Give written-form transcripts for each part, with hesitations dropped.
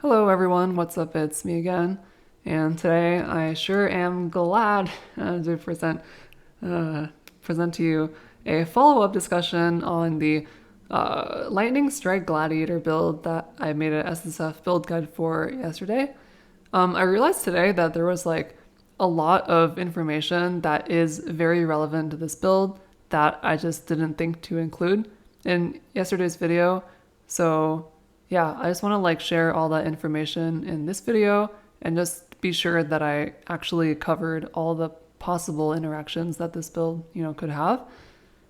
Hello everyone, what's up? It's me again, and today I sure am glad to present to you a follow-up discussion on the Lightning Strike Gladiator build that I made an SSF build guide for yesterday. I realized today that there was like a lot of information that is very relevant to this build that I just didn't think to include in yesterday's video. So yeah, I just want to like share all that information in this video and just be sure that I actually covered all the possible interactions that this build, could have.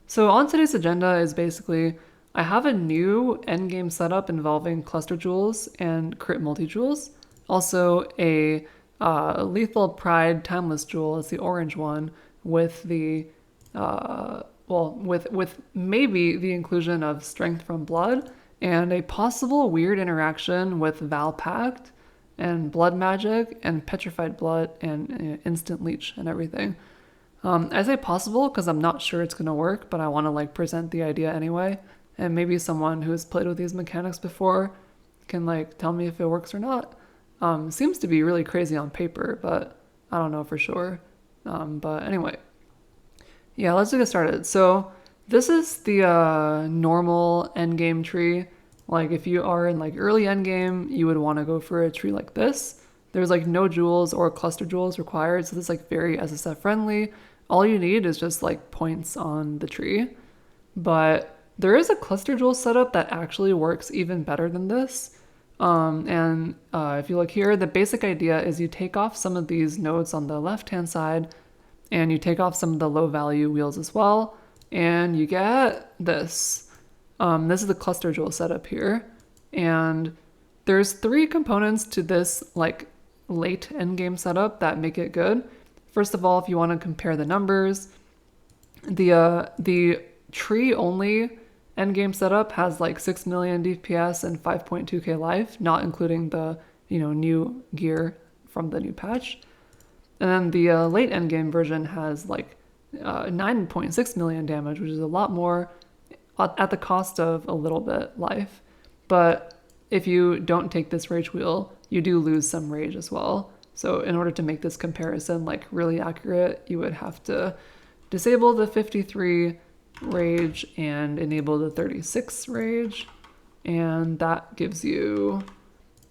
So on today's agenda is basically I have a new endgame setup involving cluster jewels and crit multi-jewels. Also a lethal pride timeless jewel is the orange one with the with maybe the inclusion of strength from blood and a possible weird interaction with Vaal Pact and blood magic and petrified blood and instant leech and everything. I say possible because I'm not sure it's gonna work, but I want to like present the idea anyway, and maybe someone who's played with these mechanics before can like tell me if it works or not. Seems to be really crazy on paper, but I don't know for sure. But anyway, yeah, let's get started. So this is the normal endgame tree. Like if you are in like early endgame, you would want to go for a tree like this. There's like no jewels or cluster jewels required, so this is like very SSF friendly. All you need is just like points on the tree. But there is a cluster jewel setup that actually works even better than this. If you look here, the basic idea is you take off some of these nodes on the left-hand side and you take off some of the low value wheels as well, and you get this. This is the cluster jewel setup here, and there's three components to this like late endgame setup that make it good. First of all, if you want to compare the numbers, the tree only endgame setup has like 6 million DPS and 5.2k life, not including the new gear from the new patch. And then the late endgame version has like 9.6 million damage, which is a lot more at the cost of a little bit life. But if you don't take this rage wheel, you do lose some rage as well. So in order to make this comparison like really accurate, you would have to disable the 53 rage and enable the 36 rage, and that gives you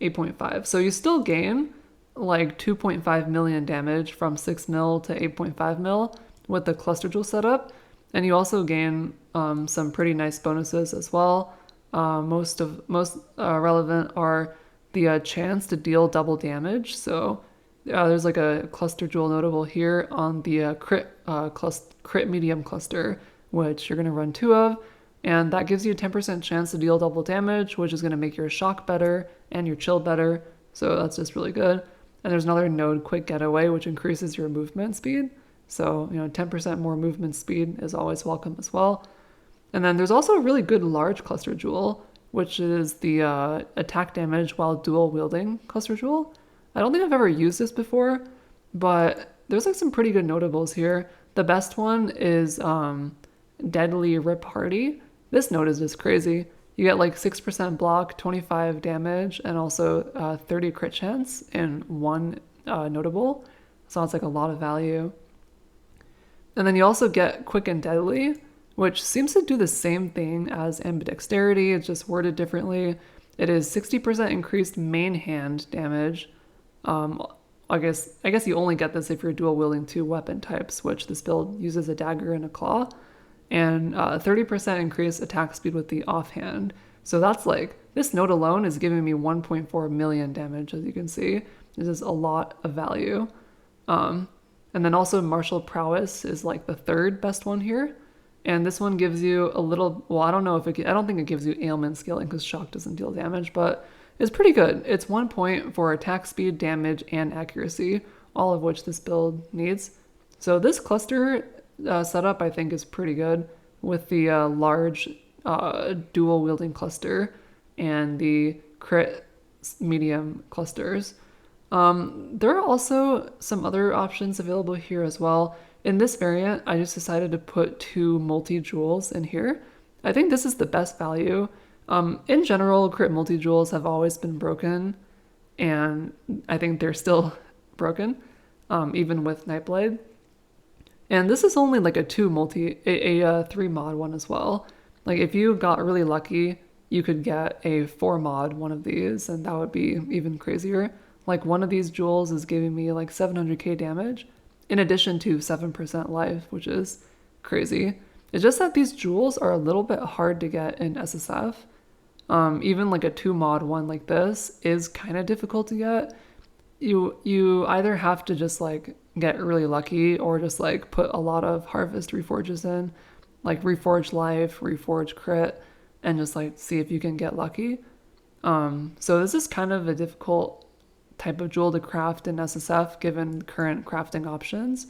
8.5. So you still gain like 2.5 million damage from 6 mil to 8.5 mil with the cluster jewel setup, and you also gain some pretty nice bonuses as well. Most relevant are the chance to deal double damage. So there's like a cluster jewel notable here on the crit medium cluster, which you're going to run 2 of, and that gives you a 10% chance to deal double damage, which is going to make your shock better and your chill better. So that's just really good. And there's another node, quick getaway, which increases your movement speed. So 10% more movement speed is always welcome as well. And then there's also a really good large cluster jewel, which is the attack damage while dual wielding cluster jewel. I don't think I've ever used this before, but there's like some pretty good notables here. The best one is Deadly Rip Hardy. This node is just crazy. You get like 6% block, 25 damage, and also 30 crit chance in one notable. So it's like a lot of value. And then you also get Quick and Deadly, which seems to do the same thing as Ambidexterity. It's just worded differently. It is 60% increased main hand damage. I guess you only get this if you're dual wielding 2 weapon types, which this build uses a dagger and a claw, and 30% increased attack speed with the offhand. So that's like, this node alone is giving me 1.4 million damage, as you can see. This is a lot of value. And then also Martial Prowess is like the third best one here. And this one gives you a little, well, I don't think it gives you ailment scaling because shock doesn't deal damage, but it's pretty good. It's 1 point for attack speed, damage, and accuracy, all of which this build needs. So this cluster setup I think is pretty good with the large dual wielding cluster and the crit medium clusters. There are also some other options available here as well. In this variant, I just decided to put 2 multi-jewels in here. I think this is the best value. In general, crit multi-jewels have always been broken, and I think they're still broken, even with Nightblade. And this is only like a 3 mod one as well. Like if you got really lucky, you could get a 4 mod one of these, and that would be even crazier. Like one of these jewels is giving me like 700k damage, in addition to 7% life, which is crazy. It's just that these jewels are a little bit hard to get in SSF. Even like a 2 mod one like this is kind of difficult to get. You either have to just like get really lucky or just like put a lot of harvest reforges in, like reforge life, reforge crit, and just like see if you can get lucky. So this is kind of a difficult type of jewel to craft in SSF given current crafting options.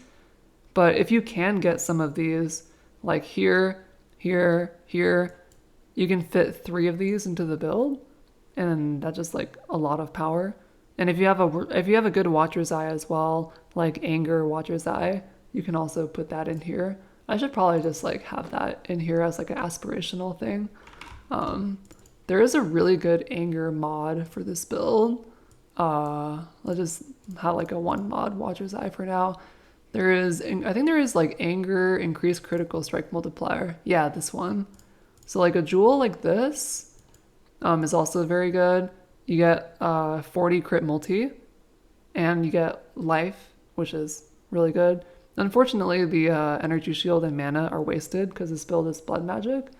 But if you can get some of these, like here, here, here, you can fit 3 of these into the build, and that's just like a lot of power. And if you have a good Watcher's Eye as well, like Anger Watcher's Eye, you can also put that in here. I should probably just like have that in here as like an aspirational thing. There is a really good Anger mod for this build. Let's just have like a 1 mod Watcher's Eye for now. I think there is like Anger Increased Critical Strike Multiplier. Yeah, this one. So like a jewel like this is also very good. You get 40 crit multi, and you get life, which is really good. Unfortunately, the energy shield and mana are wasted because this build is blood magic.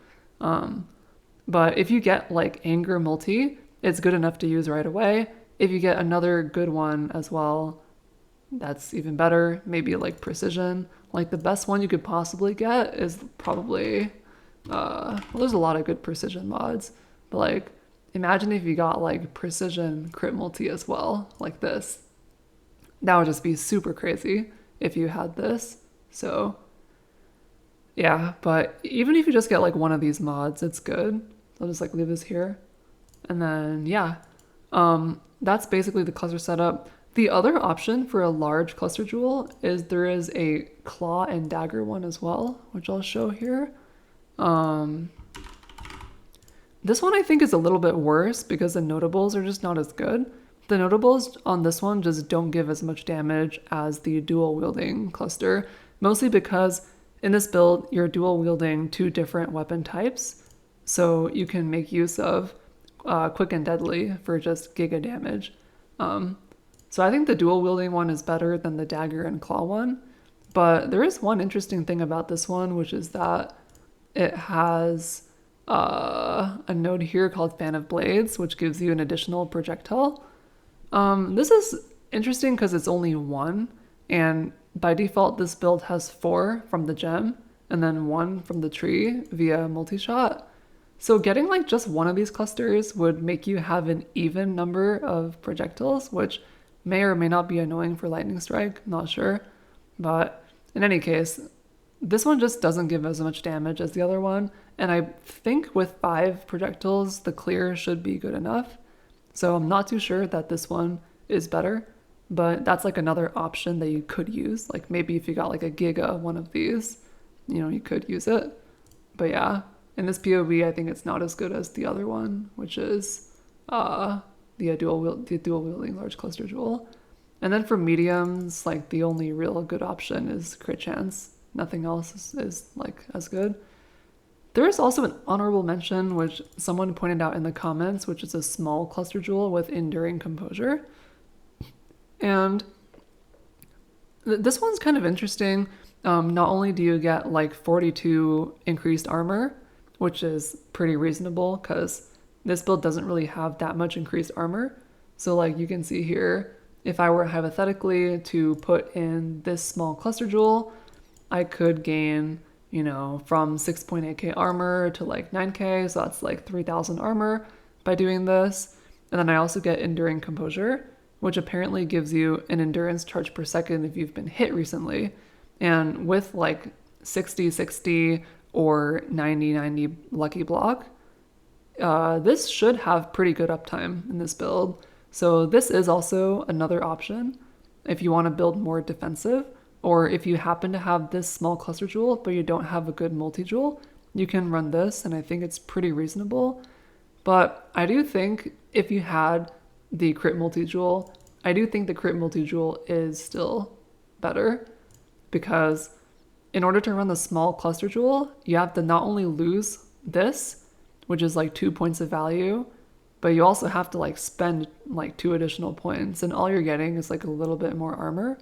But if you get like Anger multi, it's good enough to use right away. If you get another good one as well, that's even better. Maybe like Precision. Like the best one you could possibly get is probably, well, there's a lot of good Precision mods, but like imagine if you got like Precision crit multi as well, like this. That would just be super crazy if you had this. So yeah, but even if you just get like one of these mods, it's good. I'll just like leave this here. And then yeah, that's basically the cluster setup. The other option for a large cluster jewel is there is a claw and dagger one as well, which I'll show here. This one I think is a little bit worse because the notables are just not as good. The notables on this one just don't give as much damage as the dual wielding cluster, mostly because in this build you're dual wielding 2 different weapon types, so you can make use of quick and deadly for just giga damage. So I think the dual wielding one is better than the dagger and claw one, but there is one interesting thing about this one, which is that it has a node here called Fan of Blades, which gives you an additional projectile. This is interesting because it's only 1, and by default this build has 4 from the gem and then 1 from the tree via multi-shot. So getting like just one of these clusters would make you have an even number of projectiles, which may or may not be annoying for lightning strike, not sure. But in any case, this one just doesn't give as much damage as the other one, and I think with 5 projectiles, the clear should be good enough. So I'm not too sure that this one is better, but that's like another option that you could use. Like maybe if you got like a giga one of these, you could use it. But yeah, in this PoE, I think it's not as good as the other one, which is the dual wielding large cluster jewel. And then for mediums, like the only real good option is crit chance. Nothing else is like as good. There is also an honorable mention, which someone pointed out in the comments, which is a small cluster jewel with enduring composure. And this one's kind of interesting. Not only do you get like 42 increased armor, which is pretty reasonable because this build doesn't really have that much increased armor. So like you can see here, if I were hypothetically to put in this small cluster jewel, I could gain, from 6.8k armor to like 9k, so that's like 3,000 armor by doing this. And then I also get enduring composure, which apparently gives you an endurance charge per second if you've been hit recently. And with like 60-60 or 90-90 lucky block, this should have pretty good uptime in this build. So this is also another option if you want to build more defensive, or if you happen to have this small cluster jewel but you don't have a good multi-jewel, you can run this, and I think it's pretty reasonable. But I do think if you had the crit multi-jewel, I do think the crit multi-jewel is still better, because in order to run the small cluster jewel, you have to not only lose this, which is like 2 points of value, but you also have to like spend like 2 additional points, and all you're getting is like a little bit more armor.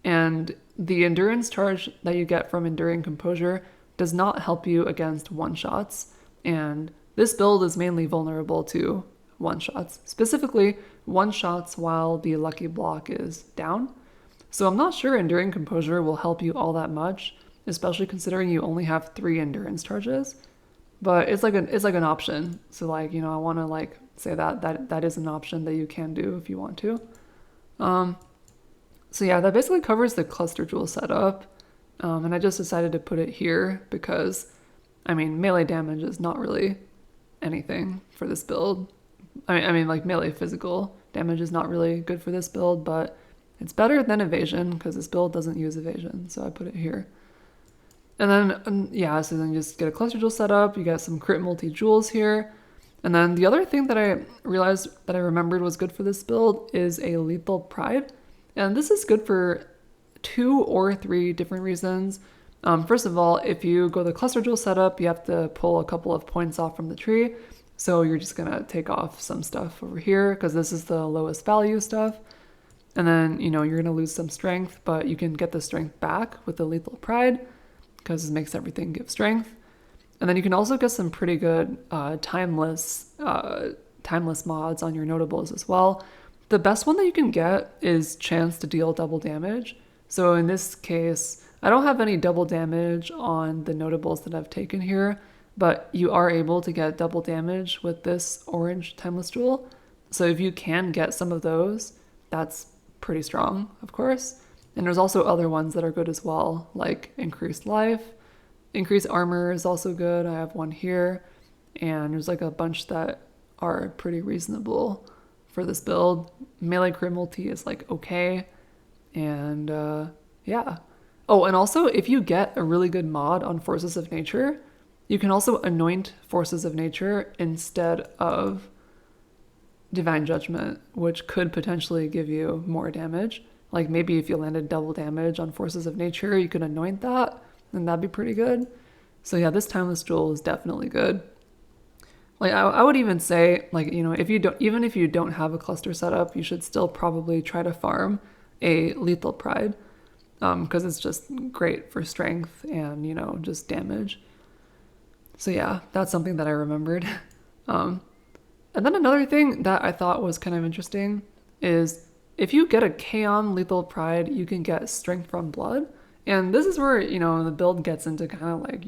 And the endurance charge that you get from enduring composure does not help you against one-shots, and this build is mainly vulnerable to one-shots, specifically one-shots while the lucky block is down. So I'm not sure enduring composure will help you all that much, especially considering you only have 3 endurance charges. But it's like an option. So like, I want to like say that is an option that you can do if you want to. So yeah, that basically covers the cluster jewel setup. And I just decided to put it here because, I mean, melee damage is not really anything for this build. I mean, like melee physical damage is not really good for this build, but it's better than evasion because this build doesn't use evasion. So I put it here. And then, yeah, so then you just get a cluster jewel set up. You get some crit multi-jewels here. And then the other thing that I realized that I remembered was good for this build is a lethal pride. And this is good for 2 or 3 different reasons. First of all, if you go the cluster jewel setup, you have to pull a couple of points off from the tree. So you're just going to take off some stuff over here because this is the lowest value stuff. And then, you're going to lose some strength, but you can get the strength back with the lethal pride because it makes everything give strength. And then you can also get some pretty good timeless mods on your notables as well. The best one that you can get is chance to deal double damage. So in this case, I don't have any double damage on the notables that I've taken here, but you are able to get double damage with this orange timeless jewel. So if you can get some of those, that's pretty strong, of course. And there's also other ones that are good as well, like increased life. Increased armor is also good. I have one here. And there's like a bunch that are pretty reasonable for this build. Melee crit multi is like okay. And yeah. Oh, and also if you get a really good mod on Forces of Nature, you can also anoint Forces of Nature instead of Divine Judgment, which could potentially give you more damage. Like maybe if you landed double damage on Forces of Nature, you could anoint that, and that'd be pretty good. So yeah, this timeless jewel is definitely good. Like I would even say, like, if you don't have a cluster setup, you should still probably try to farm a lethal pride, because it's just great for strength and just damage. So yeah, that's something that I remembered. And then another thing that I thought was kind of interesting is if you get a Kaon lethal pride, you can get strength from blood. And this is where, the build gets into kind of like,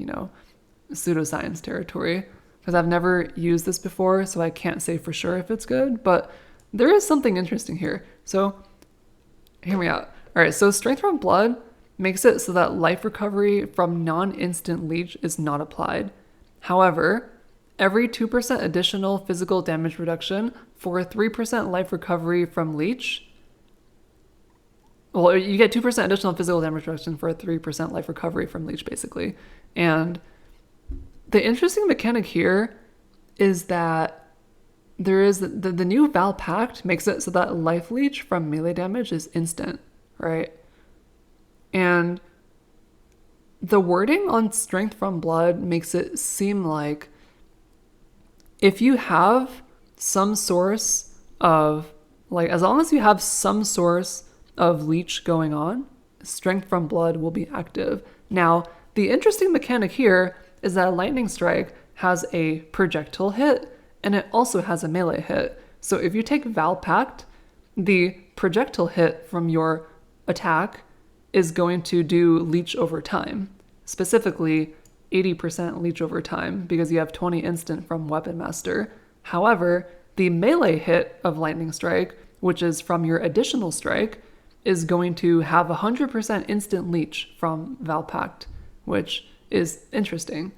pseudoscience territory, because I've never used this before, so I can't say for sure if it's good, but there is something interesting here. So hear me out. All right, so strength from blood makes it so that life recovery from non-instant leech is not applied. However, every 2% additional physical damage reduction for a 3% life recovery from leech. Well, you get 2% additional physical damage reduction for a 3% life recovery from leech, basically. And the interesting mechanic here is that there is the new Vaal Pact makes it so that life leech from melee damage is instant, right? And the wording on strength from blood makes it seem like if you have some source of, like, as long as you have some source of leech going on, strength from blood will be active. Now, the interesting mechanic here is that lightning strike has a projectile hit and it also has a melee hit. So if you take Vaal Pact, the projectile hit from your attack is going to do leech over time, specifically 80% leech over time, because you have 20 instant from Weapon Master. However, the melee hit of lightning strike, which is from your additional strike, is going to have 100% instant leech from Vaal Pact, which is interesting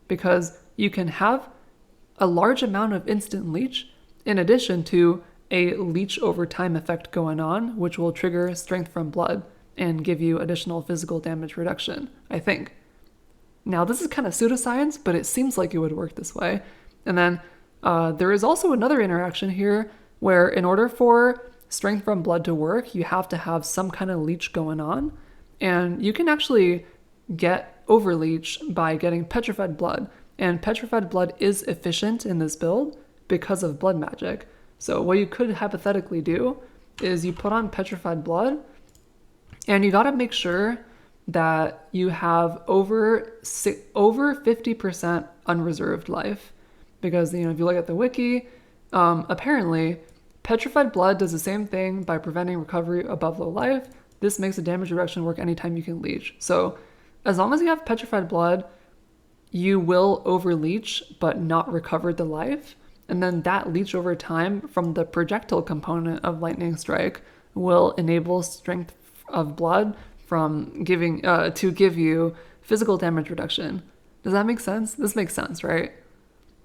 because you can have a large amount of instant leech in addition to a leech over time effect going on, which will trigger strength from blood and give you additional physical damage reduction, I think. Now, this is kind of pseudoscience, but it seems like it would work this way. And then there is also another interaction here where in order for Strength from Blood to work, you have to have some kind of leech going on. And you can actually get over leech by getting Petrified Blood. And Petrified Blood is efficient in this build because of blood magic. So what you could hypothetically do is you put on Petrified Blood, and you got to make sure that you have over 50% unreserved life. Because, if you look at the wiki, apparently Petrified Blood does the same thing by preventing recovery above low life. This makes a damage reduction work anytime you can leech. So as long as you have Petrified Blood, you will over leech but not recover the life. And then that leech over time from the projectile component of Lightning Strike will enable Strength of Blood from to give you physical damage reduction. Does that make sense? This makes sense, right?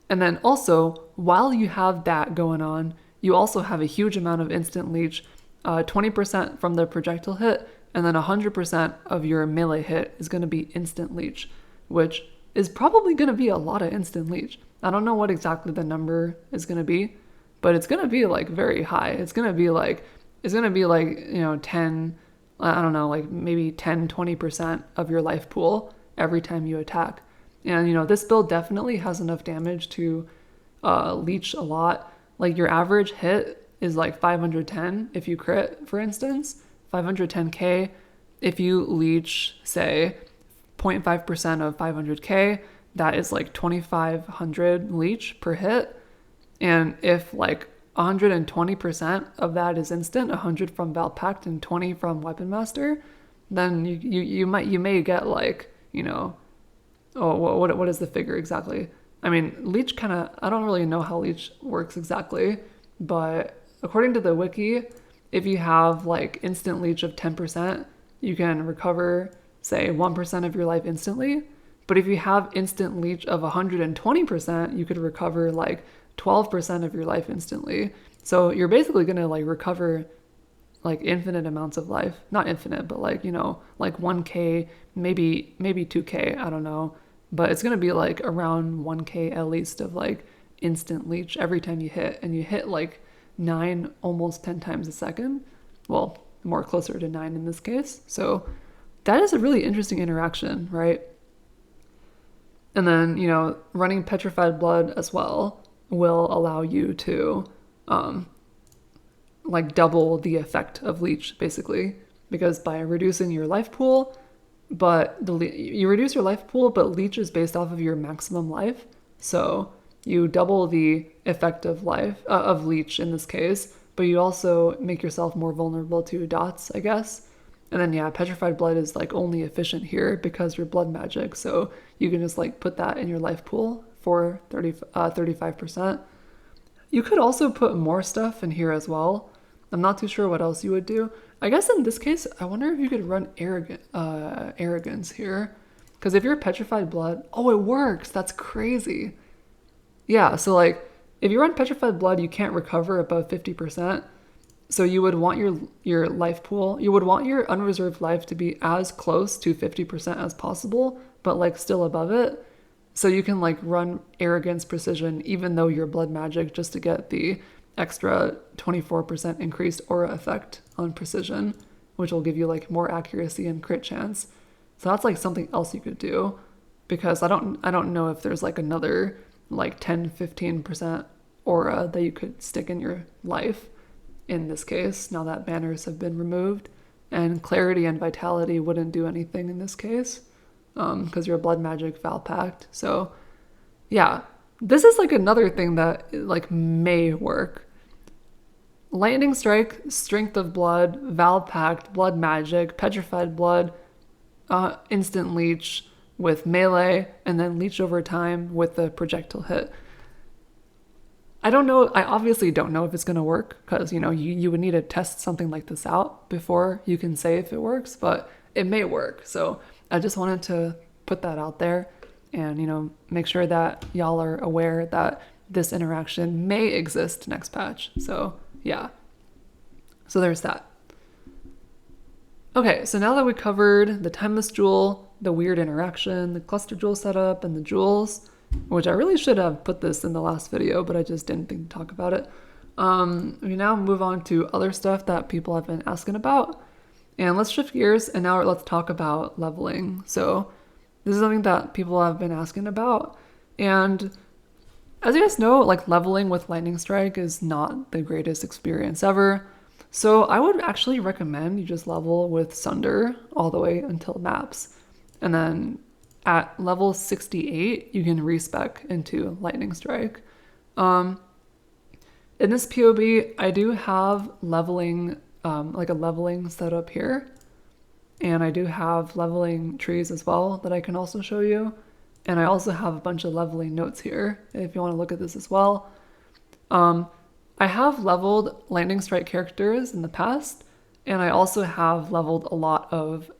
And then also, while you have that going on, you also have a huge amount of instant leech, 20% from the projectile hit, and then 100% of your melee hit is going to be instant leech, which is probably going to be a lot of instant leech. I don't know what exactly the number is going to be, but it's going to be like very high. It's going to be like 10, I don't know, like maybe 10, 20% of your life pool every time you attack. And, this build definitely has enough damage to leech a lot. Like your average hit is like 510 if you crit, for instance, 510k. If you leech, say, 0.5% of 500k, that is like 2,500 leech per hit. And if like 120% of that is instant, 100 from Vaal Pact and 20 from Weapon Master, then you may get like, what is the figure exactly? I mean, leech I don't really know how leech works exactly, but according to the wiki, if you have like instant leech of 10%, you can recover, say, 1% of your life instantly. But if you have instant leech of 120%, you could recover like 12% of your life instantly. So you're basically going to like recover like infinite amounts of life. Not infinite, but like, like 1k, maybe 2k, I don't know. But it's going to be like around 1k at least of like instant leech every time you hit. And you hit like 9, almost 10 times a second. Well, more closer to 9 in this case. So that is a really interesting interaction, right? And then, running Petrified Blood as well will allow you to like double the effect of leech, basically. Because by reducing your life pool, you reduce your life pool, but leech is based off of your maximum life. So you double the effect of leech in this case, but you also make yourself more vulnerable to dots, I guess. And then, Petrified Blood is like only efficient here because you're blood magic. So you can just like put that in your life pool for 35%. You could also put more stuff in here as well. I'm not too sure what else you would do. I guess in this case, I wonder if you could run Arrogance here. Because if you're Petrified Blood, oh, it works. That's crazy. Yeah, so like if you run Petrified Blood, you can't recover above 50%. So you would want your life pool, you would want your unreserved life to be as close to 50% as possible, but like still above it. So you can like run Arrogance Precision even though you're blood magic just to get the extra 24% increased aura effect on Precision, which will give you like more accuracy and crit chance. So that's like something else you could do, because I don't know if there's like another like 10-15% aura that you could stick in your life in this case, now that banners have been removed. And Clarity and Vitality wouldn't do anything in this case, because you're a blood magic Vaal Pact. So yeah, this is like another thing that like may work. Lightning Strike, Strength of Blood, Vaal Pact, blood magic, Petrified Blood, instant leech with melee, and then leech over time with the projectile hit. I don't know. I obviously don't know if it's going to work, because, you would need to test something like this out before you can say if it works, but it may work. So I just wanted to put that out there and, make sure that y'all are aware that this interaction may exist next patch. So yeah. So there's that. Okay, so now that we covered the Timeless Jewel, the weird interaction, the Cluster Jewel setup, and the jewels, which I really should have put this in the last video, but I just didn't think to talk about it. We now move on to other stuff that people have been asking about. And let's shift gears and now let's talk about leveling. So this is something that people have been asking about. And as you guys know, like leveling with Lightning Strike is not the greatest experience ever. So I would actually recommend you just level with Sunder all the way until maps. And then at level 68, you can respec into Lightning Strike. In this POB, I do have leveling, like a leveling setup here. And I do have leveling trees as well that I can also show you. And I also have a bunch of leveling notes here if you want to look at this as well. I have leveled Lightning Strike characters in the past, and I also have leveled a lot of,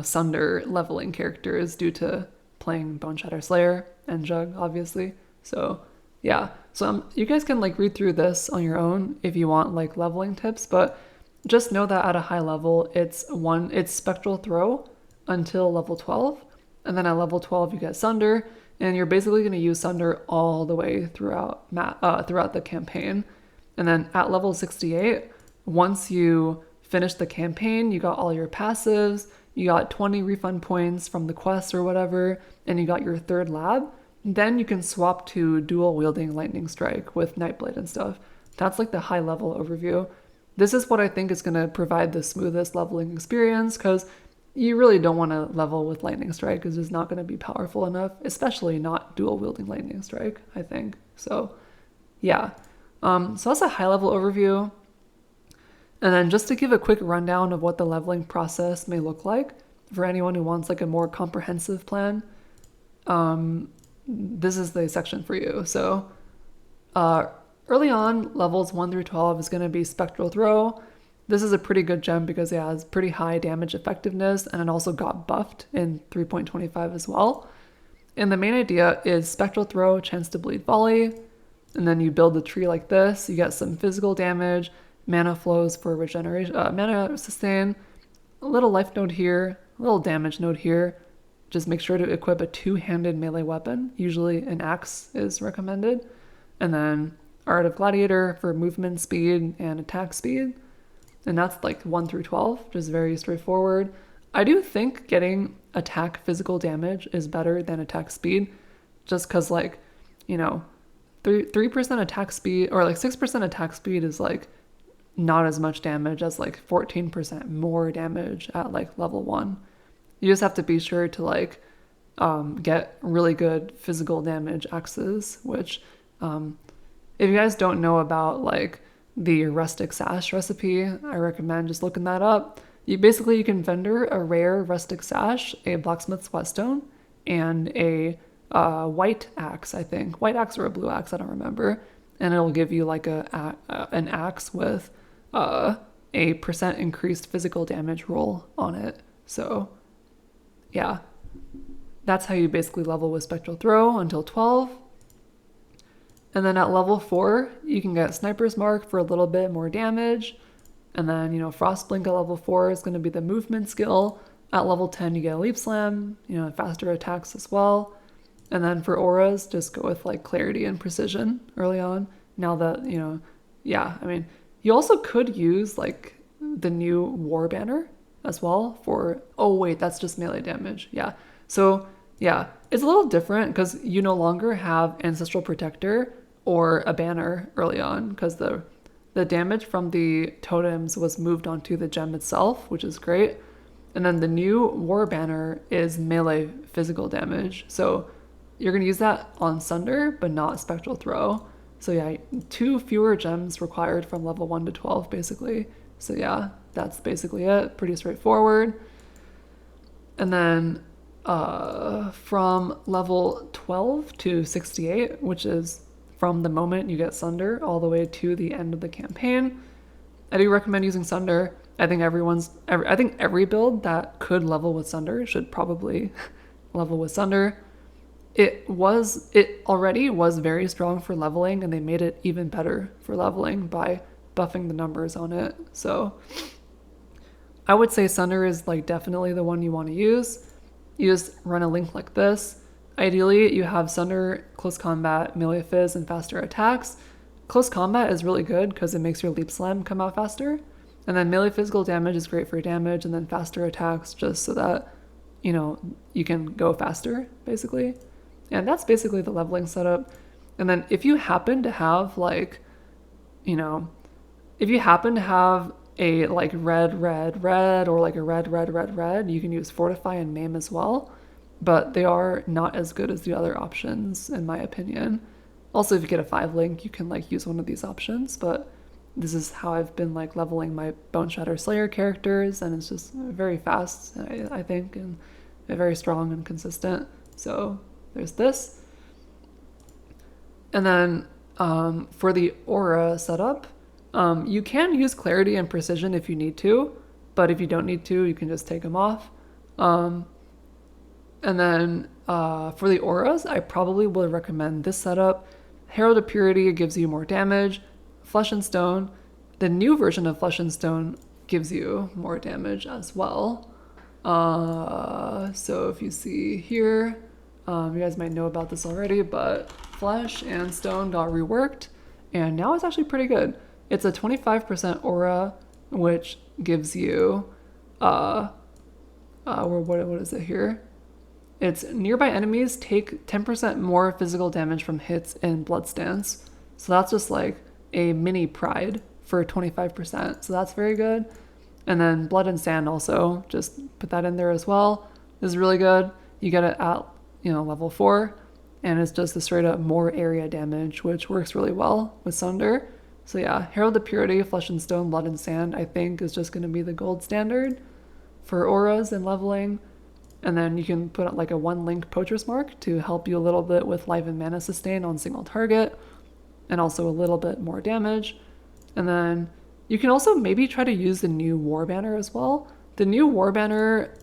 Sunder leveling characters due to playing Bone Shatter Slayer and Jug, obviously. So yeah, so you guys can like read through this on your own if you want like leveling tips, but just know that at a high level, it's Spectral Throw until level 12, and then at level 12 you get Sunder, and you're basically going to use Sunder all the way throughout the campaign. And then at level 68, once you finish the campaign, you got all your passives, you got 20 refund points from the quest or whatever, and you got your third lab. Then you can swap to dual wielding Lightning Strike with Nightblade and stuff. That's like the high level overview. This is what I think is going to provide the smoothest leveling experience, because you really don't want to level with Lightning Strike because it's not going to be powerful enough, especially not dual wielding Lightning Strike, I think. So yeah. So that's a high level overview. And then just to give a quick rundown of what the leveling process may look like for anyone who wants like a more comprehensive plan, this is the section for you. So early on, levels 1 through 12 is going to be Spectral Throw. This is a pretty good gem because it has pretty high damage effectiveness, and it also got buffed in 3.25 as well. And the main idea is Spectral Throw, chance to bleed volley, and then you build the tree like this. You get some physical damage, mana flows for regeneration, mana sustain, a little life node here, a little damage node here. Just make sure to equip a two-handed melee weapon. Usually an axe is recommended. And then Art of Gladiator for movement speed and attack speed. And that's like 1 through 12, just very straightforward. I do think getting attack physical damage is better than attack speed, just because 3% attack speed or like 6% attack speed is like not as much damage as like 14% more damage at like level 1. You just have to be sure to get really good physical damage axes, which if you guys don't know about like the rustic sash recipe, I recommend just looking that up. You can vendor a rare rustic sash, a blacksmith's whetstone, and a white axe, I think. White axe or a blue axe, I don't remember. And it'll give you like an axe with a % increased physical damage roll on it. So yeah, that's how you basically level with Spectral Throw until 12. And then at level 4, you can get Sniper's Mark for a little bit more damage. And then, Frost Blink at level 4 is going to be the movement skill. At level 10, you get Leap Slam, faster attacks as well. And then for auras, just go with like Clarity and Precision early on. Now that, you also could use like the new War Banner as well for, oh wait, that's just melee damage. Yeah. So yeah, it's a little different because you no longer have Ancestral Protector or a banner early on because the damage from the totems was moved onto the gem itself, which is great. And then the new War Banner is melee physical damage. So you're going to use that on Sunder, but not Spectral Throw. So yeah, 2 fewer gems required from level 1 to 12, basically. So yeah, that's basically it. Pretty straightforward. And then from level 12 to 68, which is from the moment you get Sunder all the way to the end of the campaign, I do recommend using Sunder. I think every build that could level with Sunder should probably level with Sunder. It already was very strong for leveling, and they made it even better for leveling by buffing the numbers on it. So I would say Sunder is like definitely the one you want to use. You just run a link like this. Ideally, you have Sunder, close combat, melee fizz, and faster attacks. Close combat is really good because it makes your leap slam come out faster. And then melee physical damage is great for damage, and then faster attacks just so that, you know, you can go faster, basically. And that's basically the leveling setup. And then if you happen to have like, you know, if you happen to have a like red, or like a red, you can use Fortify and Maim as well. But they are not as good as the other options, in my opinion. Also, if you get a 5 link, you can like use one of these options, but this is how I've been like leveling my Bone Shatter Slayer characters, and it's just very fast, I think, and very strong and consistent. So there's this. And then for the aura setup, you can use clarity and precision if you need to, but if you don't need to, you can just take them off. And then for the auras, I probably would recommend this setup. Herald of Purity gives you more damage. Flesh and Stone, the new version of Flesh and Stone gives you more damage as well. So if you see here, you guys might know about this already, but Flesh and Stone got reworked, and now it's actually pretty good. It's a 25% aura, which gives you, what is it here? It's nearby enemies take 10% more physical damage from hits in Blood Stance. So that's just like a mini Pride for 25%. So that's very good. And then Blood and Sand also, just put that in there as well. This is really good. You get it at, you know, level 4, and it's just a straight up more area damage, which works really well with Sunder. So yeah, Herald of Purity, Flesh and Stone, Blood and Sand, I think is just going to be the gold standard for auras and leveling. And then you can put like a 1 link Poacher's Mark to help you a little bit with life and mana sustain on single target, and also a little bit more damage. And then you can also maybe try to use the new War Banner as well. The new War Banner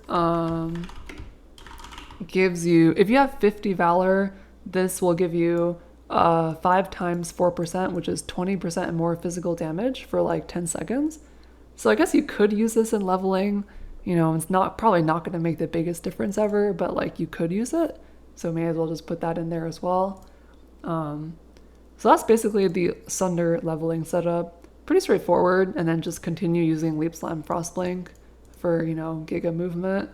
gives you, if you have 50 Valor, this will give you 5 times 4%, which is 20% more physical damage for like 10 seconds. So I guess you could use this in leveling. You know, it's probably not going to make the biggest difference ever, but like you could use it. So may as well just put that in there as well. So that's basically the Sunder leveling setup. Pretty straightforward, and then just continue using Leap Slam Frostblink for, you know, Giga movement.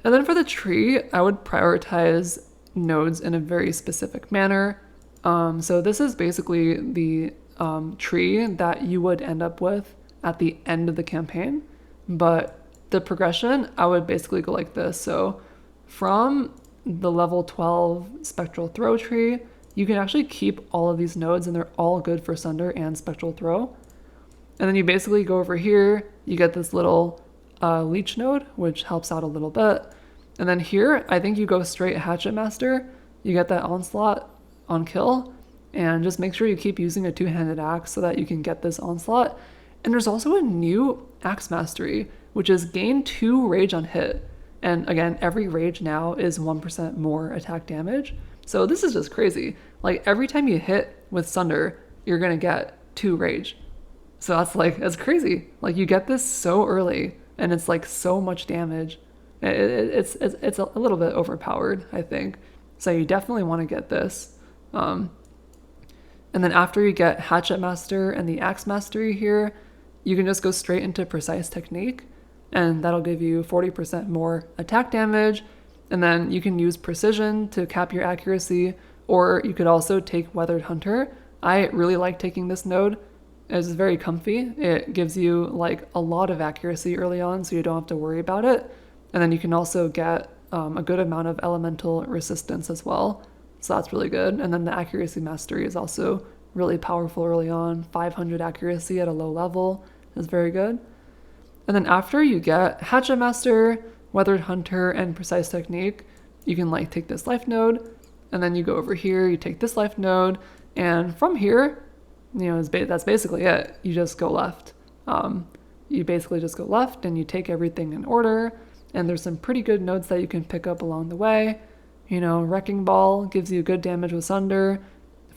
And then for the tree, I would prioritize nodes in a very specific manner. So this is basically the tree that you would end up with at the end of the campaign. But the progression, I would basically go like this. So from the level 12 Spectral Throw tree, you can actually keep all of these nodes, and they're all good for Sunder and Spectral Throw. And then you basically go over here, you get this little leech node, which helps out a little bit. And then here, I think you go straight Hatchet Master. You get that Onslaught on kill, and just make sure you keep using a 2-handed axe so that you can get this Onslaught. And there's also a new Axe Mastery, which is gain 2 rage on hit. And again, every rage now is 1% more attack damage. So this is just crazy. Like every time you hit with Sunder, you're gonna get 2 rage. So that's crazy. Like you get this so early, and it's like so much damage. It's a little bit overpowered, I think. So you definitely want to get this. And then after you get Hatchet Master and the Axe Mastery here, you can just go straight into Precise Technique, and that'll give you 40% more attack damage. And then you can use Precision to cap your accuracy, or you could also take Weathered Hunter. I really like taking this node. It's very comfy. It gives you like a lot of accuracy early on, so you don't have to worry about it. And then you can also get a good amount of elemental resistance as well. So that's really good. And then the Accuracy Mastery is also really powerful early on. 500 accuracy at a low level is very good. And then after you get Hatchet Master, Weathered Hunter, and Precise Technique, you can like take this life node, and then you go over here, you take this life node, and from here, you know, that's basically it. You just go left. You basically just go left, and you take everything in order, and there's some pretty good nodes that you can pick up along the way. You know, Wrecking Ball gives you good damage with Sunder,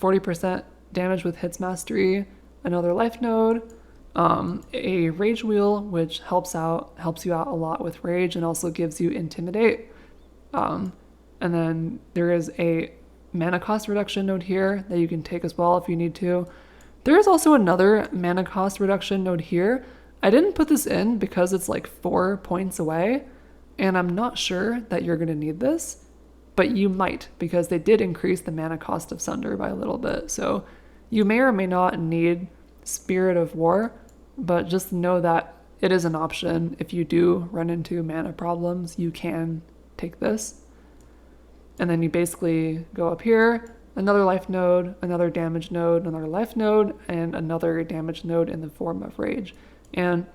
40% damage with Hits Mastery, another life node, a Rage Wheel, which helps you out a lot with Rage and also gives you Intimidate. And then there is a mana cost reduction node here that you can take as well if you need to. There is also another mana cost reduction node here. I didn't put this in because it's like 4 points away, and I'm not sure that you're going to need this, but you might, because they did increase the mana cost of Sunder by a little bit. So you may or may not need Spirit of War, but just know that it is an option. If you do run into mana problems, you can take this. And then you basically go up here, another life node, another damage node, another life node, and another damage node in the form of Rage. And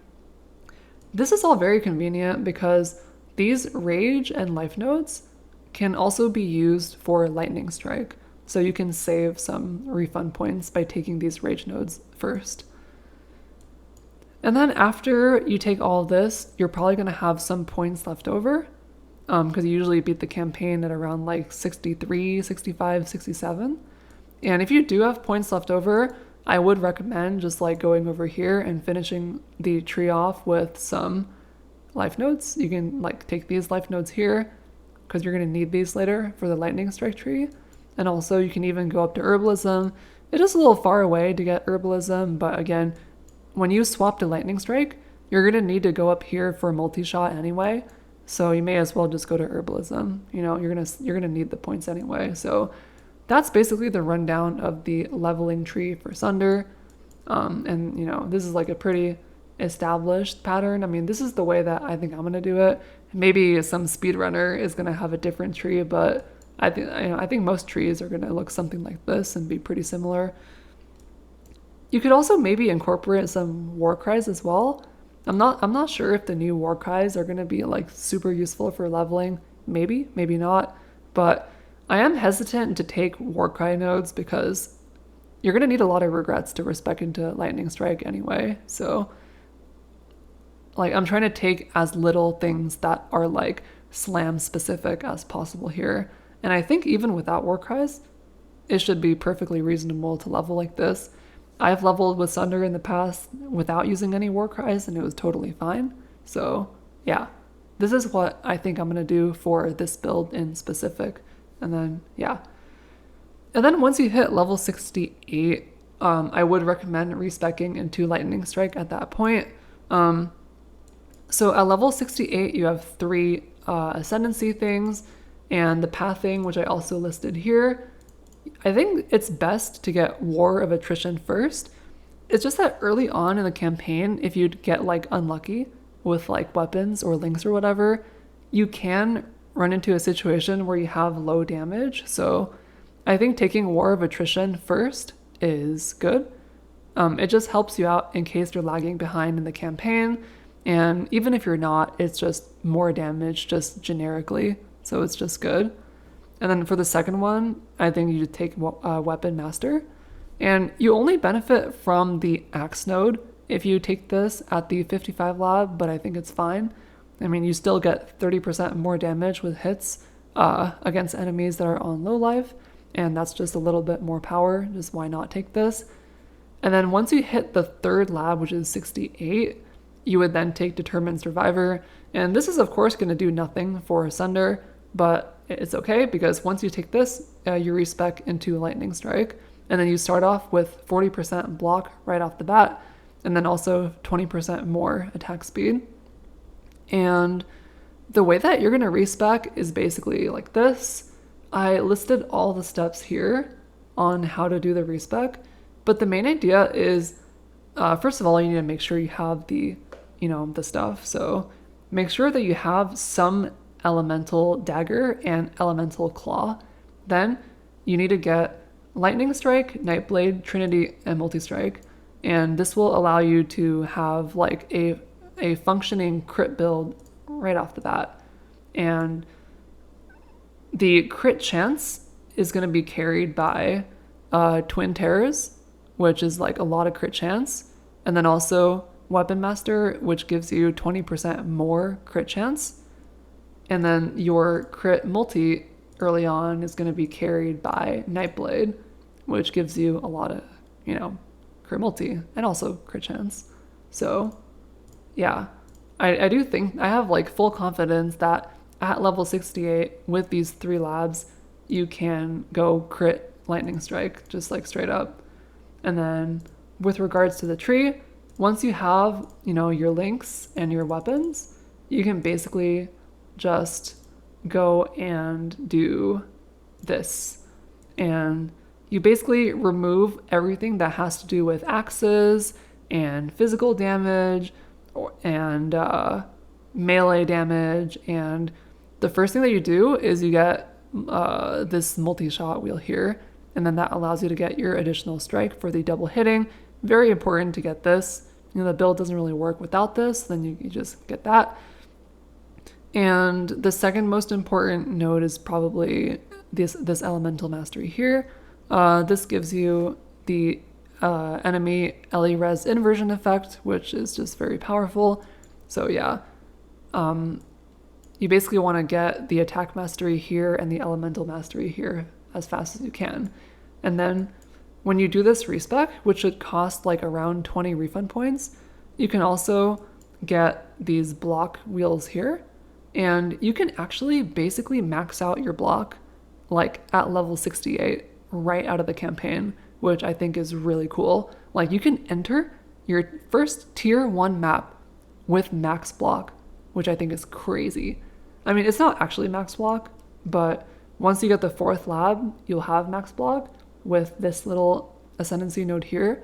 this is all very convenient because these Rage and life nodes can also be used for Lightning Strike. So you can save some refund points by taking these Rage nodes first. And then after you take all of this, you're probably going to have some points left over, because you usually beat the campaign at around like 63, 65, 67. And if you do have points left over, I would recommend just like going over here and finishing the tree off with some life nodes. You can like take these life nodes here because you're going to need these later for the Lightning Strike tree. And also you can even go up to Herbalism. It is a little far away to get Herbalism, but again, when you swap to Lightning Strike, you're going to need to go up here for multi-shot anyway. So you may as well just go to Herbalism. You know, you're gonna need the points anyway. So that's basically the rundown of the leveling tree for Sunder. And you know, this is like a pretty established pattern. I mean, this is the way that I think I'm gonna do it. Maybe some speedrunner is gonna have a different tree, but I think most trees are gonna look something like this and be pretty similar. You could also maybe incorporate some war cries as well. I'm not sure if the new war cries are going to be like super useful for leveling. Maybe not. But I am hesitant to take war cry nodes because you're going to need a lot of regrets to respec into Lightning Strike anyway. So like I'm trying to take as little things that are like slam specific as possible here. And I think even without war cries, it should be perfectly reasonable to level like this. I've leveled with Sunder in the past without using any war cries and it was totally fine. So yeah, this is what I think I'm going to do for this build in specific. And then yeah. And then once you hit level 68, I would recommend respecking into Lightning Strike at that point. So at level 68, you have 3 ascendancy things and the pathing, which I also listed here. I think it's best to get War of Attrition first. It's just that early on in the campaign, if you'd get like unlucky with like weapons or links or whatever, you can run into a situation where you have low damage. So I think taking War of Attrition first is good. It just helps you out in case you're lagging behind in the campaign. And even if you're not, it's just more damage just generically. So it's just good. And then for the second one, I think you take Weapon Master. And you only benefit from the Axe node if you take this at the 55 lab, but I think it's fine. I mean, you still get 30% more damage with hits against enemies that are on low life, and that's just a little bit more power. Just why not take this? And then once you hit the 3rd lab, which is 68, you would then take Determined Survivor. And this is, of course, going to do nothing for Sunder, but it's okay because once you take this, you respec into Lightning Strike, and then you start off with 40% block right off the bat, and then also 20% more attack speed. And the way that you're going to respec is basically like this. I listed all the steps here on how to do the respec, but the main idea is, first of all, you need to make sure you have the stuff. So make sure that you have some elemental dagger and elemental claw. Then you need to get Lightning Strike, Nightblade, Trinity, and Multi-Strike. And this will allow you to have like a functioning crit build right off the bat. And the crit chance is going to be carried by Twin Terrors, which is like a lot of crit chance. And then also Weapon Master, which gives you 20% more crit chance. And then your crit multi early on is going to be carried by Nightblade, which gives you a lot of, crit multi and also crit chance. So yeah, I do think I have like full confidence that at level 68 with these 3 labs, you can go crit lightning strike, just like straight up. And then with regards to the tree, once you have, your links and your weapons, you can basically just go and do this. And you basically remove everything that has to do with axes and physical damage and melee damage. And the first thing that you do is you get this multi-shot wheel here, and then that allows you to get your additional strike for the double hitting. Very important to get this. The build doesn't really work without this, then you just get that. And the second most important node is probably this elemental mastery here. This gives you the enemy LE res inversion effect, which is just very powerful. So yeah, you basically want to get the attack mastery here and the elemental mastery here as fast as you can. And then when you do this respec, which should cost like around 20 refund points, you can also get these block wheels here, and you can actually basically max out your block like at level 68 right out of the campaign, which I think is really cool. Like you can enter your first tier 1 map with max block, which I think is crazy. I mean, it's not actually max block, but once you get the 4th lab, you'll have max block with this little ascendancy node here.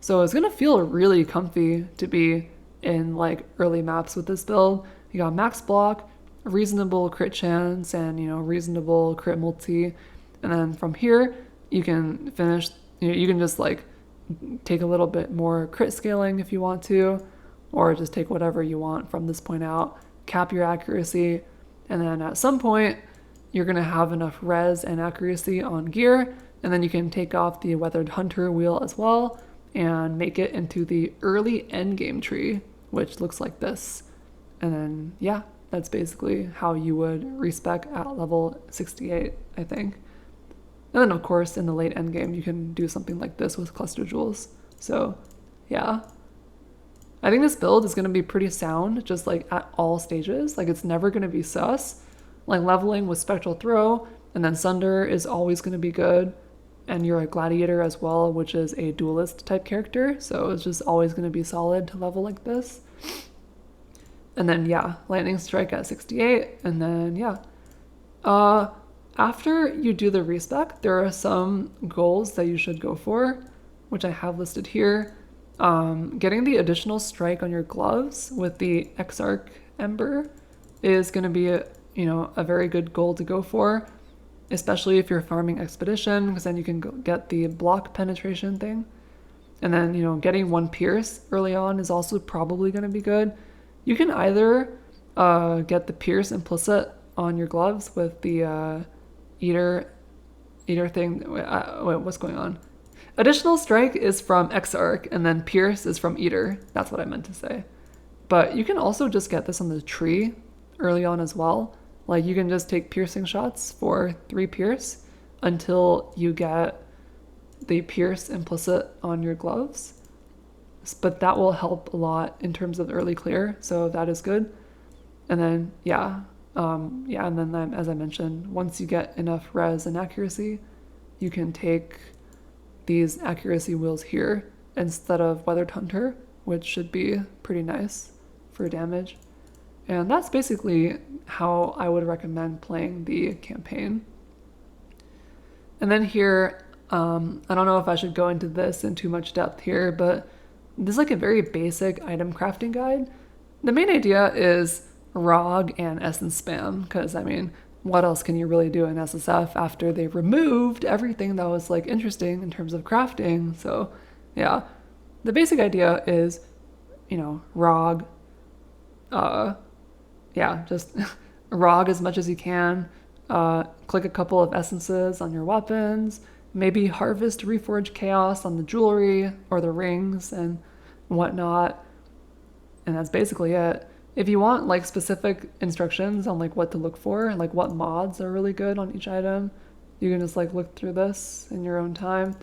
So it's gonna feel really comfy to be in like early maps with this build. You got max block, reasonable crit chance, and reasonable crit multi. And then from here, you can finish, you can just like take a little bit more crit scaling if you want to, or just take whatever you want from this point out, cap your accuracy, and then at some point, you're gonna have enough res and accuracy on gear, and then you can take off the Weathered Hunter wheel as well, and make it into the early endgame tree, which looks like this. And then, yeah, that's basically how you would respec at level 68, I think. And then, of course, in the late endgame, you can do something like this with cluster jewels. So, yeah. I think this build is going to be pretty sound, just like at all stages. Like, it's never going to be sus. Like, leveling with Spectral Throw, and then Sunder is always going to be good. And you're a Gladiator as well, which is a duelist type character. So it's just always going to be solid to level like this. And then, yeah, Lightning Strike at 68. And then, yeah. After you do the respec, there are some goals that you should go for, which I have listed here. Getting the additional strike on your gloves with the Exarch Ember is going to be a very good goal to go for, especially if you're farming Expedition, because then you can get the block penetration thing. And then, getting 1 pierce early on is also probably going to be good. You can either get the pierce implicit on your gloves with the eater thing. Wait, what's going on? Additional strike is from Exarch, and then pierce is from eater. That's what I meant to say. But you can also just get this on the tree early on as well. Like, you can just take piercing shots for 3 pierce until you get the pierce implicit on your gloves. But that will help a lot in terms of early clear, so that is good. And then, and then as I mentioned, once you get enough res and accuracy, you can take these accuracy wheels here instead of Weathered Hunter, which should be pretty nice for damage. And that's basically how I would recommend playing the campaign. And then here, I don't know if I should go into this in too much depth here, but this is like a very basic item crafting guide. The main idea is ROG and essence spam, because I mean, what else can you really do in SSF after they removed everything that was like interesting in terms of crafting? So yeah, the basic idea is, ROG, just ROG as much as you can, click a couple of essences on your weapons, maybe harvest Reforge Chaos on the jewelry or the rings and whatnot, and that's basically it. If you want like specific instructions on like what to look for and like what mods are really good on each item, you can just like look through this in your own time.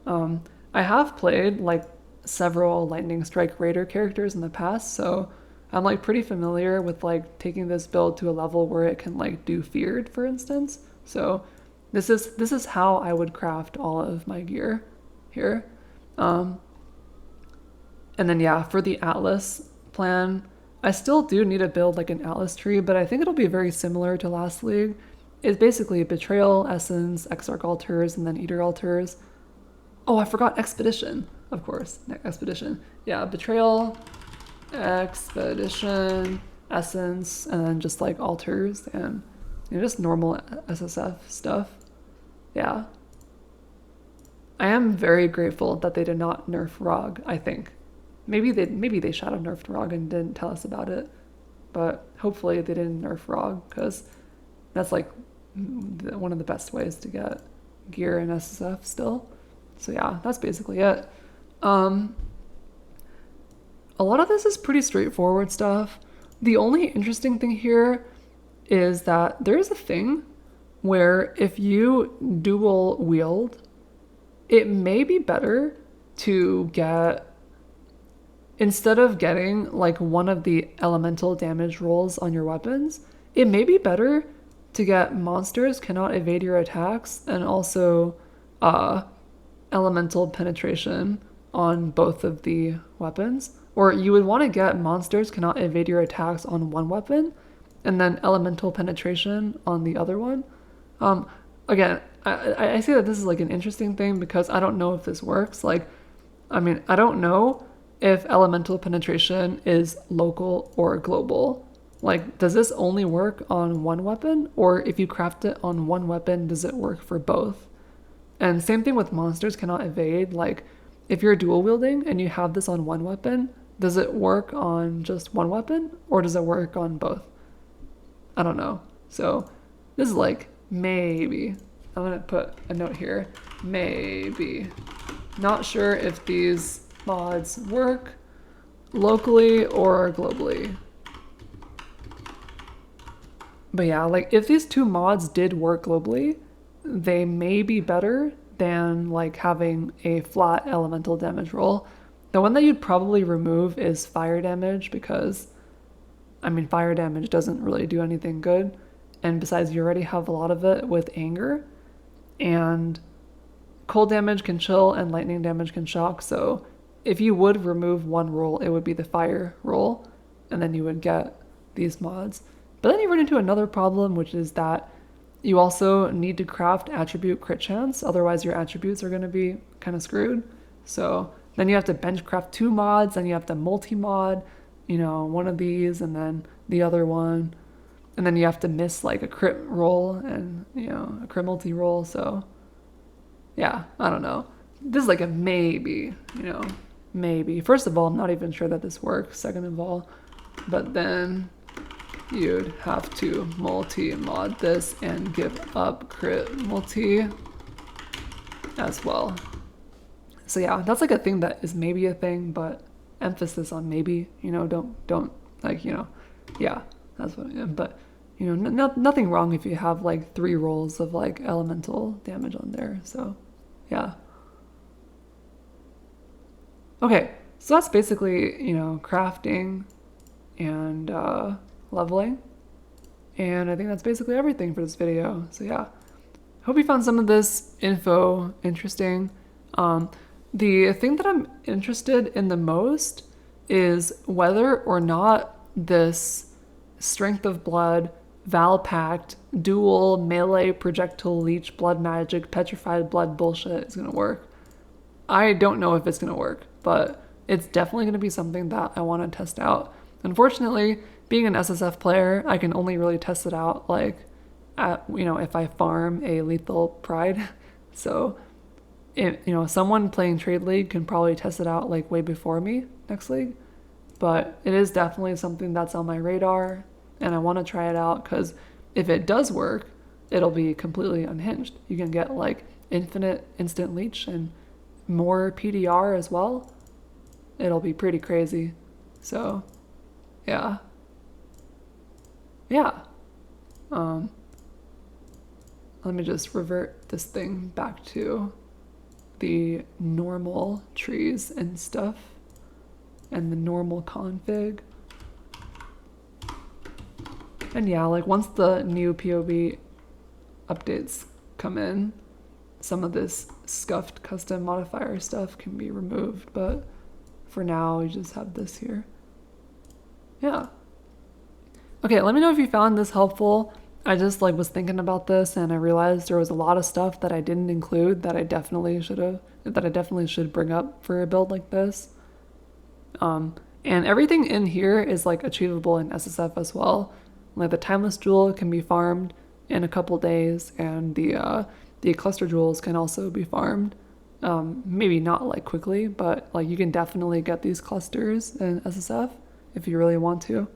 I have played like several Lightning Strike Raider characters in the past, so I'm like pretty familiar with like taking this build to a level where it can like do feared, for instance. So This is how I would craft all of my gear here. And then yeah, for the Atlas plan, I still do need to build like an Atlas tree, but I think it'll be very similar to last league. It's basically Betrayal, Essence, Exarch Altars, and then Eater Altars. Oh, I forgot Expedition, of course. Expedition. Yeah, Betrayal, Expedition, Essence, and then just like Altars and just normal SSF stuff. Yeah. I am very grateful that they did not nerf Rog, I think. Maybe they shadow nerfed Rog and didn't tell us about it, but hopefully they didn't nerf Rog, because that's like one of the best ways to get gear in SSF still. So yeah, that's basically it. A lot of this is pretty straightforward stuff. The only interesting thing here is that there is a thing where if you dual wield, it may be better to get, instead of getting like one of the elemental damage rolls on your weapons, it may be better to get monsters cannot evade your attacks and also elemental penetration on both of the weapons. Or you would want to get monsters cannot evade your attacks on one weapon and then elemental penetration on the other one. Again, I say that this is like an interesting thing because I don't know if this works. Like, I mean, I don't know if elemental penetration is local or global. Like, does this only work on one weapon? Or if you craft it on one weapon, does it work for both? And same thing with monsters cannot evade. Like, if you're dual wielding and you have this on one weapon, does it work on just one weapon? Or does it work on both? I don't know. So this is like, maybe. I'm gonna put a note here. Maybe. Not sure if these mods work locally or globally. But yeah, like if these two mods did work globally, they may be better than like having a flat elemental damage roll. The one that you'd probably remove is fire damage because, I mean, fire damage doesn't really do anything good. And besides, you already have a lot of it with anger. And cold damage can chill and lightning damage can shock. So if you would remove one roll, it would be the fire roll. And then you would get these mods. But then you run into another problem, which is that you also need to craft attribute crit chance. Otherwise, your attributes are going to be kind of screwed. So then you have to bench craft 2 mods, and you have to multi-mod, one of these and then the other one. And then you have to miss like a crit roll and, a crit multi-roll. So yeah, I don't know. This is like a maybe, maybe. First of all, I'm not even sure that this works, second of all. But then you'd have to multi-mod this and give up crit multi as well. So yeah, that's like a thing that is maybe a thing, but emphasis on maybe, don't like, yeah, that's what I am. But, nothing wrong if you have like 3 rolls of like elemental damage on there. So yeah. Okay, so that's basically, crafting and leveling. And I think that's basically everything for this video. So yeah, hope you found some of this info interesting. The thing that I'm interested in the most is whether or not this Strength of Blood, Vaal Pact, dual melee projectile leech blood magic petrified blood bullshit is gonna work. I don't know if it's gonna work, but it's definitely gonna be something that I want to test out. Unfortunately, being an SSF player, I can only really test it out like at, if I farm a lethal pride. So someone playing Trade League can probably test it out like way before me next league. But it is definitely something that's on my radar and I want to try it out because if it does work, it'll be completely unhinged. You can get like infinite instant leech and more PDR as well. It'll be pretty crazy. So yeah. Let me just revert this thing back to the normal trees and stuff and the normal config. And yeah, like once the new PoE updates come in, some of this scuffed custom modifier stuff can be removed, but for now we just have this here. Yeah. Okay, let me know if you found this helpful. I just was thinking about this and I realized there was a lot of stuff that I didn't include that I definitely should bring up for a build like this. And everything in here is achievable in SSF as well. The timeless jewel can be farmed in a couple days, and the cluster jewels can also be farmed. Maybe not quickly, but you can definitely get these clusters in SSF if you really want to,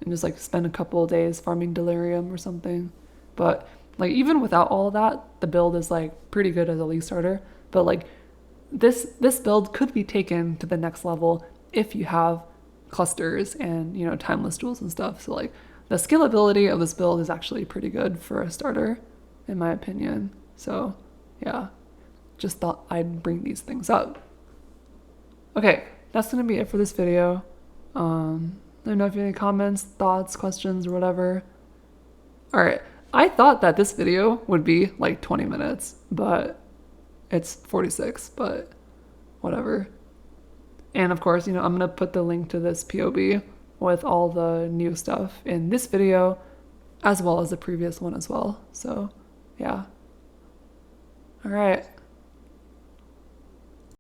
and just spend a couple of days farming delirium or something. But even without all of that, the build is pretty good as a league starter. But this build could be taken to the next level if you have clusters and timeless jewels and stuff. So the scalability of this build is actually pretty good for a starter, in my opinion. So yeah, just thought I'd bring these things up. Okay, that's gonna be it for this video. Let me know if you have any comments, thoughts, questions, or whatever. All right, I thought that this video would be 20 minutes, but it's 46, but whatever. And of course, I'm gonna put the link to this POB with all the new stuff in this video, as well as the previous one as well. So yeah. All right.